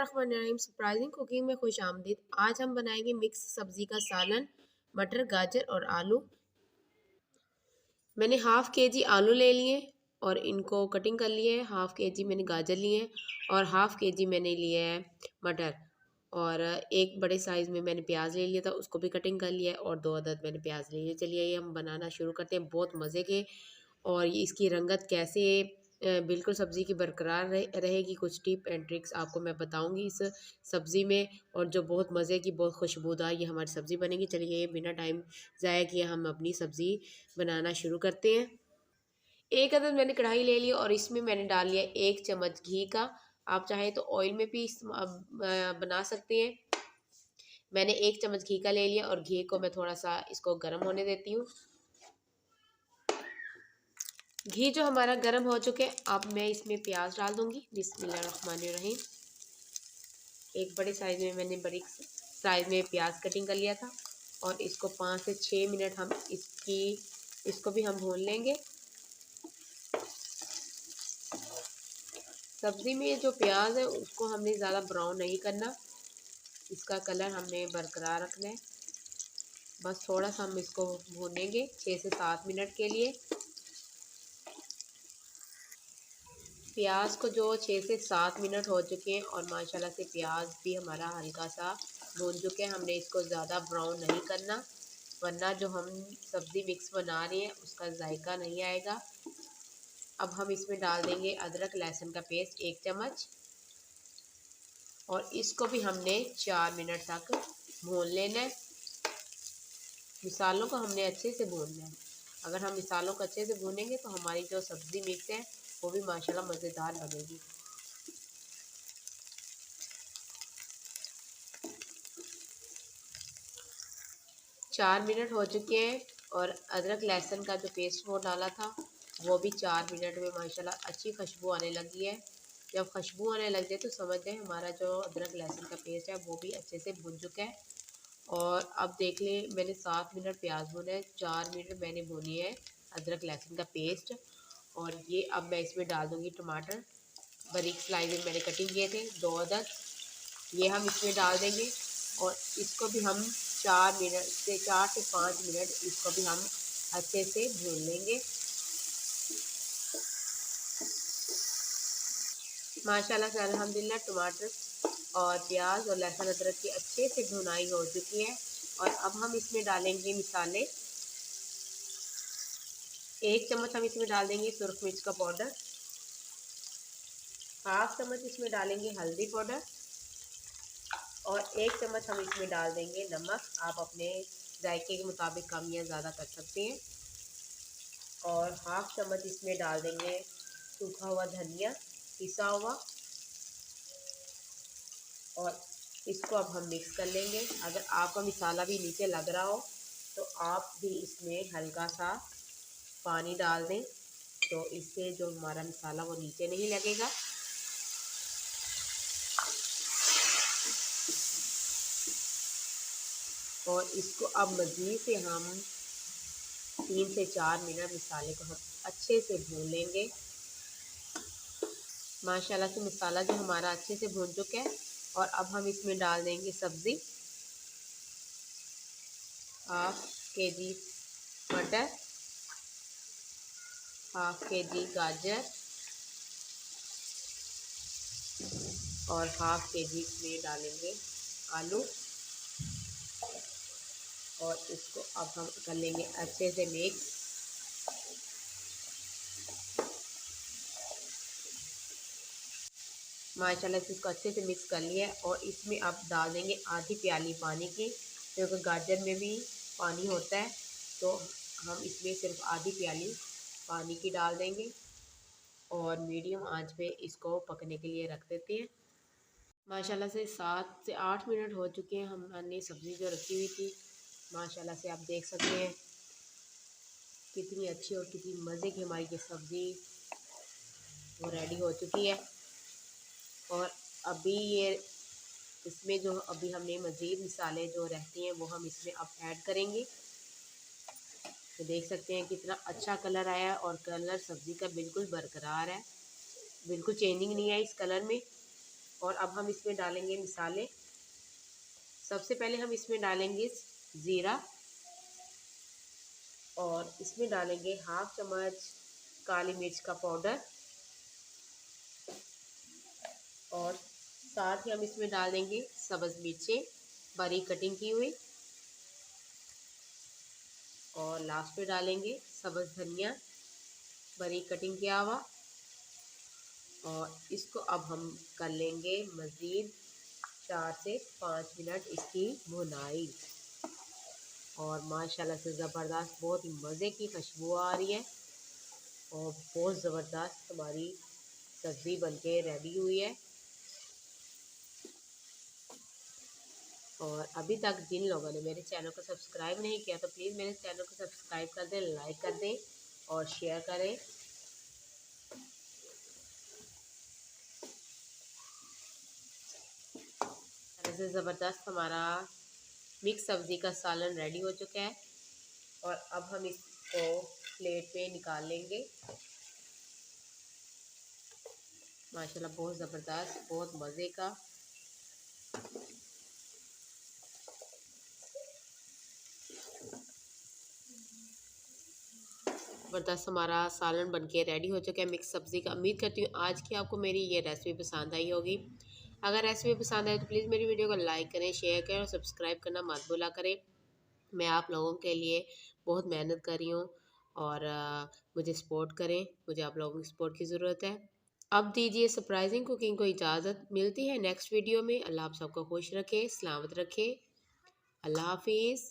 बिस्मिल्लाहिर्रहमानिर्रहीम। Surprising cooking में खुश आमदीद। आज हम बनाएंगे मिक्स सब्जी का सालन, मटर, गाजर और आलू। मैंने हाफ के जी आलू ले लिए और इनको कटिंग कर लिए है। हाफ के जी मैंने गाजर लिए हैं और हाफ के जी मैंने लिए है मटर। और एक बड़े साइज़ में मैंने प्याज ले लिया था, उसको भी कटिंग कर लिया है और 2 अदद मैंने प्याज ले लिए। चलिए ये हम बनाना शुरू करते हैं। बहुत मज़े के और ये इसकी रंगत कैसे बिल्कुल सब्ज़ी की बरकरार रहेगी, कुछ टिप एंड ट्रिक्स आपको मैं बताऊंगी इस सब्ज़ी में। और जो बहुत मज़े की, बहुत खुशबूदार ये हमारी सब्ज़ी बनेगी। चलिए बिना टाइम ज़ाया किए हम अपनी सब्ज़ी बनाना शुरू करते हैं। एक अदद मैंने कढ़ाई ले ली और इसमें मैंने डाल लिया 1 चम्मच घी का। आप चाहें तो ऑयल में भी बना सकते हैं। मैंने 1 चम्मच घी का ले लिया और घी को मैं थोड़ा सा इसको गर्म होने देती हूँ। घी जो हमारा गर्म हो चुके, अब मैं इसमें प्याज डाल दूंगी। बिस्मिल्लाहिर्रहमानिर्रहीम। एक बड़े साइज में मैंने बड़ी साइज में प्याज कटिंग कर लिया था और इसको 5 से 6 मिनट हम इसको भी हम भून लेंगे। सब्जी में जो प्याज है उसको हमने ज़्यादा ब्राउन नहीं करना, इसका कलर हमने बरकरार रखना है। बस थोड़ा सा हम इसको भूनेंगे 6 से 7 मिनट के लिए। प्याज को जो 6 से 7 मिनट हो चुके हैं और माशाल्लाह से प्याज भी हमारा हल्का सा भून चुके हैं। हमने इसको ज़्यादा ब्राउन नहीं करना, वरना जो हम सब्ज़ी मिक्स बना रहे हैं उसका जायका नहीं आएगा। अब हम इसमें डाल देंगे अदरक लहसुन का पेस्ट 1 चम्मच और इसको भी हमने 4 मिनट तक भून लेना है। मिसालों को हमने अच्छे से भूनना है। अगर हम मिसालों को अच्छे से भूनेंगे तो हमारी जो सब्ज़ी मिक्स है वो भी माशाल्लाह मज़ेदार बनेगी। 4 मिनट हो चुके हैं और अदरक लहसुन का जो पेस्ट वो डाला था वो भी 4 मिनट में माशाल्लाह अच्छी खुशबू आने लगी है। जब खुशबू आने लग जाए तो समझ जाए हमारा जो अदरक लहसुन का पेस्ट है वो भी अच्छे से भुन चुका है। और अब देख लें, मैंने 7 मिनट प्याज भुना है, 4 मिनट मैंने भुनी है अदरक लहसुन का पेस्ट। और ये अब मैं इसमें डाल दूँगी टमाटर, बारीक स्लाइस में मैंने कटिंग किए थे 2 अदद, ये हम इसमें डाल देंगे और इसको भी हम 4 से 5 मिनट इसको भी हम अच्छे से भून लेंगे। माशाल्लाह से अल्हम्दुलिल्लाह टमाटर और प्याज और लहसुन अदरक की अच्छे से भुनाई हो चुकी है। और अब हम इसमें डालेंगे मिसाले। 1 चम्मच हम इसमें डाल देंगे सुरख मिर्च का पाउडर, हाफ चम्मच इसमें डालेंगे हल्दी पाउडर और 1 चम्मच हम इसमें डाल देंगे नमक। आप अपने जायके के मुताबिक कम या ज़्यादा कर सकते हैं। और हाफ चम्मच इसमें डाल देंगे सूखा हुआ धनिया पिसा हुआ और इसको अब हम मिक्स कर लेंगे। अगर आपका मिसाला भी नीचे लग रहा हो तो आप भी इसमें हल्का सा पानी डाल दें, तो इससे जो हमारा मिसाला वो नीचे नहीं लगेगा। और इसको अब मज़ीद से हम 3 से 4 मिनट मिसाले को हम अच्छे से भून लेंगे। माशाल्लाह से मसाला जो हमारा अच्छे से भून चुका है और अब हम इसमें डाल देंगे सब्ज़ी। हाफ के जी मटर, हाफ के जी गाजर और हाफ के जी इसमें डालेंगे आलू और इसको अब हम कर लेंगे अच्छे से मिक्स। माशाल्लाह से इसको अच्छे से मिक्स कर लिया है और इसमें अब डाल देंगे आधी प्याली पानी की, क्योंकि गाजर में भी पानी होता है तो हम इसमें सिर्फ आधी प्याली पानी की डाल देंगे और मीडियम आंच पे इसको पकने के लिए रख देते हैं। माशाल्लाह से 7 से 8 मिनट हो चुके हैं। हमने सब्ज़ी जो रखी हुई थी, माशाल्लाह से आप देख सकते हैं कितनी अच्छी और कितनी मज़े की हमारी ये सब्ज़ी वो रेडी हो चुकी है। और अभी ये इसमें जो अभी हमने मज़ीद मिसाले जो रहती हैं वो हम इसमें अब ऐड करेंगे। तो देख सकते हैं कितना अच्छा कलर आया है और कलर सब्ज़ी का बिल्कुल बरकरार है, बिल्कुल चेंजिंग नहीं है इस कलर में। और अब हम इसमें डालेंगे मसाले। सबसे पहले हम इसमें डालेंगे ज़ीरा और इसमें डालेंगे 1/2 चम्मच काली मिर्च का पाउडर और साथ ही हम इसमें डाल देंगे सब्ज़ मिर्चें बारीक कटिंग की हुई और लास्ट में डालेंगे सब्ज़ धनिया बारीक कटिंग किया हुआ और इसको अब हम कर लेंगे मज़ीद 4 से 5 मिनट इसकी भुनाई। और माशाल्लाह से ज़बरदस्त बहुत ही मज़े की खुशबू आ रही है और बहुत ज़बरदस्त हमारी सब्ज़ी बनके रेडी हुई है। और अभी तक जिन लोगों ने मेरे चैनल को सब्सक्राइब नहीं किया तो प्लीज़ मेरे चैनल को सब्सक्राइब कर दें, लाइक कर दें और शेयर करें। ऐसे ज़बरदस्त हमारा मिक्स सब्ज़ी का सालन रेडी हो चुका है और अब हम इसको प्लेट पे निकाल लेंगे। माशाल्लाह बहुत ज़बरदस्त बहुत मज़े का ज़बरदस्त हमारा सालन बनके रेडी हो चुका है मिक्स सब्ज़ी का। उम्मीद करती हूँ आज की आपको मेरी ये रेसिपी पसंद आई होगी। अगर रेसिपी पसंद आए तो प्लीज़ मेरी वीडियो को लाइक करें, शेयर करें और सब्सक्राइब करना मत भूला करें। मैं आप लोगों के लिए बहुत मेहनत कर रही हूँ और मुझे सपोर्ट करें, मुझे आप लोगों की सपोर्ट की ज़रूरत है। अब दीजिए सरप्राइजिंग कुकिंग को इजाज़त। मिलती है नेक्स्ट वीडियो में। अल्लाह आप सबको खुश रखे, सलामत रखे। अल्लाह हाफिज़।